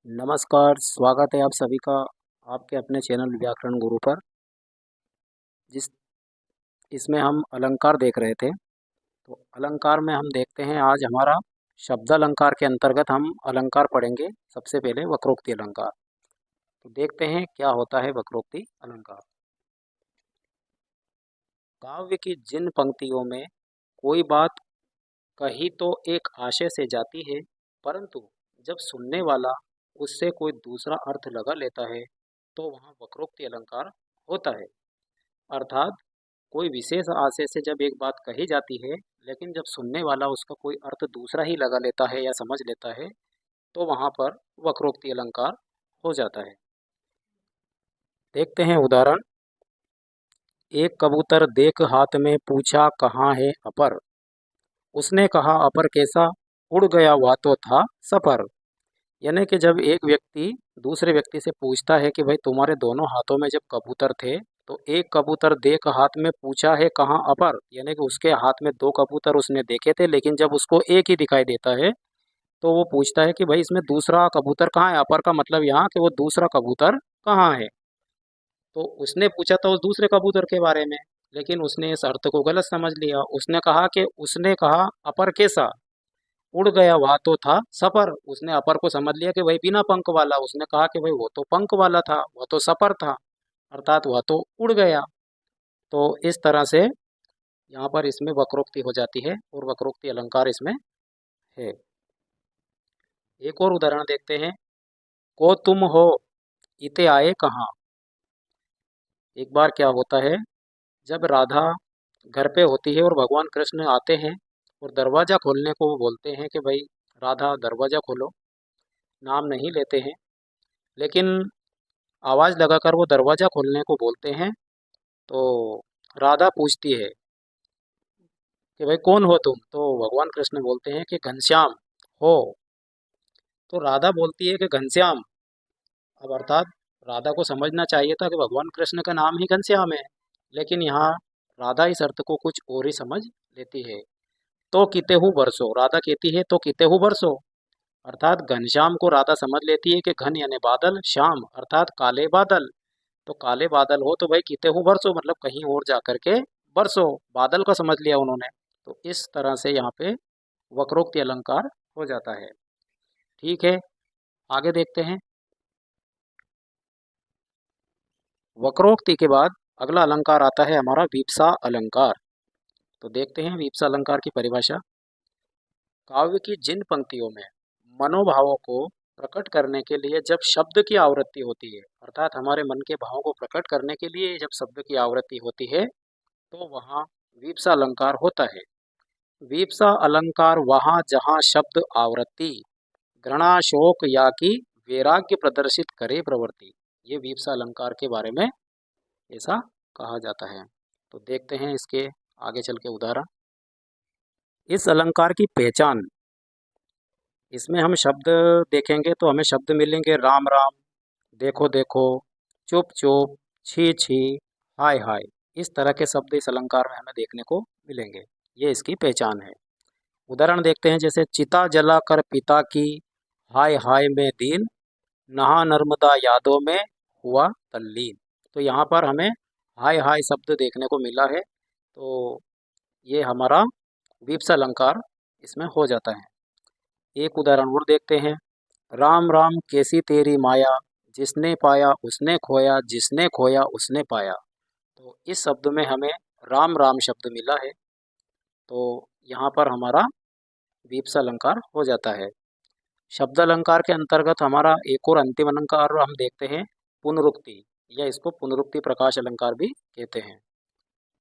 नमस्कार, स्वागत है आप सभी का आपके अपने चैनल व्याकरण गुरु पर। जिस इसमें हम अलंकार देख रहे थे, तो अलंकार में हम देखते हैं आज हमारा शब्द अलंकार के अंतर्गत हम अलंकार पढ़ेंगे। सबसे पहले वक्रोक्ति अलंकार। तो देखते हैं क्या होता है वक्रोक्ति अलंकार। काव्य की जिन पंक्तियों में कोई बात कही तो एक आशय से जाती है, परंतु जब सुनने वाला उससे कोई दूसरा अर्थ लगा लेता है तो वहाँ वक्रोक्ति अलंकार होता है। अर्थात कोई विशेष आशय से जब एक बात कही जाती है, लेकिन जब सुनने वाला उसका कोई अर्थ दूसरा ही लगा लेता है या समझ लेता है, तो वहाँ पर वक्रोक्ति अलंकार हो जाता है। देखते हैं उदाहरण। एक कबूतर देख हाथ में पूछा कहाँ है अपर। उसने कहा अपर कैसा, उड़ गया वह तो था सफर। यानी कि जब एक व्यक्ति दूसरे व्यक्ति से पूछता है कि भाई तुम्हारे दोनों हाथों में जब कबूतर थे, तो एक कबूतर देख हाथ में पूछा है कहाँ अपर, यानी कि उसके हाथ में दो कबूतर उसने देखे थे, लेकिन जब उसको एक ही दिखाई देता है तो वो पूछता है कि भाई इसमें दूसरा कबूतर कहाँ है। अपर का मतलब यहाँ कि वो दूसरा कबूतर कहाँ है। तो उसने पूछा था उस दूसरे कबूतर के बारे में, लेकिन उसने इस अर्थ को गलत समझ लिया। उसने कहा अपर कैसा, उड़ गया वह तो था सफर। उसने अपर को समझ लिया कि भाई बिना पंख वाला। उसने कहा कि भाई वो तो पंख वाला था, वह तो सफर था, अर्थात वह तो उड़ गया। तो इस तरह से यहाँ पर इसमें वक्रोक्ति हो जाती है और वक्रोक्ति अलंकार इसमें है। एक और उदाहरण देखते हैं। को तुम हो इते आए कहाँ। एक बार क्या होता है, जब राधा घर पे होती है और भगवान कृष्ण आते हैं और दरवाज़ा खोलने को वो बोलते हैं कि भाई राधा दरवाज़ा खोलो, नाम नहीं लेते हैं, लेकिन आवाज़ लगाकर वो दरवाज़ा खोलने को बोलते हैं। तो राधा पूछती है कि भाई कौन हो तुम। तो भगवान कृष्ण बोलते हैं कि घनश्याम हो। तो राधा बोलती है कि घनश्याम। अब अर्थात राधा को समझना चाहिए था कि भगवान कृष्ण का नाम ही घनश्याम है, लेकिन यहाँ राधा इस अर्थ को कुछ और ही समझ लेती है। तो किते हूँ बरसो, राधा कहती है तो किते हूँ बरसो, अर्थात घनश्याम को राधा समझ लेती है कि घन यानी बादल, श्याम अर्थात काले बादल। तो काले बादल हो तो भाई किते हूँ बरसो मतलब कहीं और जा करके बरसो, बादल को समझ लिया उन्होंने। तो इस तरह से यहाँ पे वक्रोक्ति अलंकार हो जाता है। ठीक है, आगे देखते हैं। वक्रोक्ति के बाद अगला अलंकार आता है हमारा वीप्सा अलंकार। तो देखते हैं वीप्सा अलंकार की परिभाषा। काव्य की जिन पंक्तियों में मनोभावों को प्रकट करने के लिए जब शब्द की आवृत्ति होती है, अर्थात हमारे मन के भावों को प्रकट करने के लिए जब शब्द की आवृत्ति होती है, तो वहाँ वीप्सा अलंकार होता है। वीप्सा अलंकार वहाँ जहाँ शब्द आवृत्ति घृणा शोक या कि वैराग्य प्रदर्शित करे प्रवृत्ति, ये वीप्सा अलंकार के बारे में ऐसा कहा जाता है। तो देखते हैं इसके आगे चल के उदाहरण। इस अलंकार की पहचान, इसमें हम शब्द देखेंगे तो हमें शब्द मिलेंगे राम राम, देखो देखो, चुप चुप, छी छी, हाय हाय। इस तरह के शब्द इस अलंकार में हमें देखने को मिलेंगे। ये इसकी पहचान है। उदाहरण देखते हैं, जैसे चिता जला कर पिता की, हाय हाय में दीन, नहा नर्मदा यादों में हुआ तल्लीन। तो यहाँ पर हमें हाय हाय शब्द देखने को मिला है। तो ये हमारा वीप्स अलंकार इसमें हो जाता है। एक उदाहरण और देखते हैं। राम राम कैसी तेरी माया, जिसने पाया उसने खोया, जिसने खोया उसने पाया। तो इस शब्द में हमें राम राम शब्द मिला है। तो यहाँ पर हमारा वीप्स अलंकार हो जाता है। शब्द अलंकार के अंतर्गत हमारा एक और अंतिम अलंकार हम देखते हैं, पुनरुक्ति, या इसको पुनरुक्ति प्रकाश अलंकार भी कहते हैं।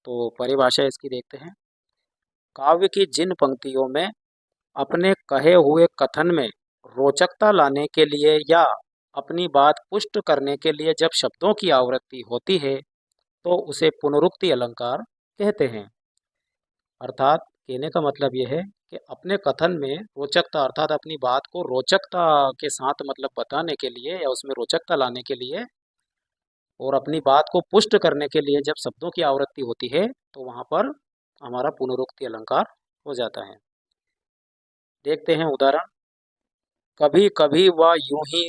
तो परिभाषा इसकी देखते हैं। काव्य की जिन पंक्तियों में अपने कहे हुए कथन में रोचकता लाने के लिए या अपनी बात पुष्ट करने के लिए जब शब्दों की आवृत्ति होती है, तो उसे पुनरुक्ति अलंकार कहते हैं। अर्थात कहने का मतलब यह है कि अपने कथन में रोचकता, अर्थात अपनी बात को रोचकता के साथ मतलब बताने के लिए या उसमें रोचकता लाने के लिए और अपनी बात को पुष्ट करने के लिए जब शब्दों की आवृत्ति होती है, तो वहाँ पर हमारा पुनरुक्ति अलंकार हो जाता है। देखते हैं उदाहरण। कभी कभी वह यूं ही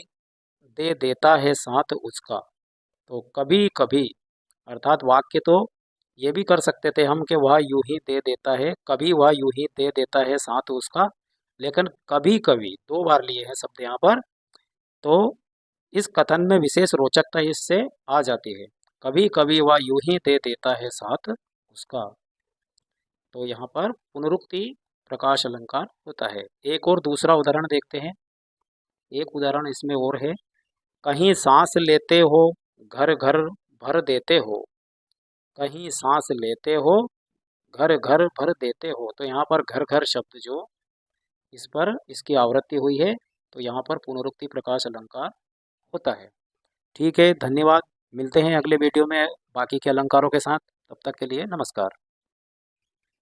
दे देता है साथ उसका। तो कभी कभी अर्थात वाक्य तो ये भी कर सकते थे हम कि वह यूं ही दे देता है, कभी वह यूं ही दे देता है साथ उसका, लेकिन कभी कभी दो बार लिए हैं शब्द यहाँ पर, तो इस कथन में विशेष रोचकता इससे आ जाती है। कभी कभी वह यूं ही दे देता है साथ उसका। तो यहाँ पर पुनरुक्ति प्रकाश अलंकार होता है। एक और दूसरा उदाहरण देखते हैं। एक उदाहरण इसमें और है, कहीं सांस लेते हो घर घर भर देते हो। कहीं सांस लेते हो घर घर भर देते हो। तो यहाँ पर घर घर शब्द जो इस पर इसकी आवृत्ति हुई है, तो यहाँ पर पुनरुक्ति प्रकाश अलंकार होता है। ठीक है, धन्यवाद। मिलते हैं अगले वीडियो में बाकी के अलंकारों के साथ। तब तक के लिए नमस्कार।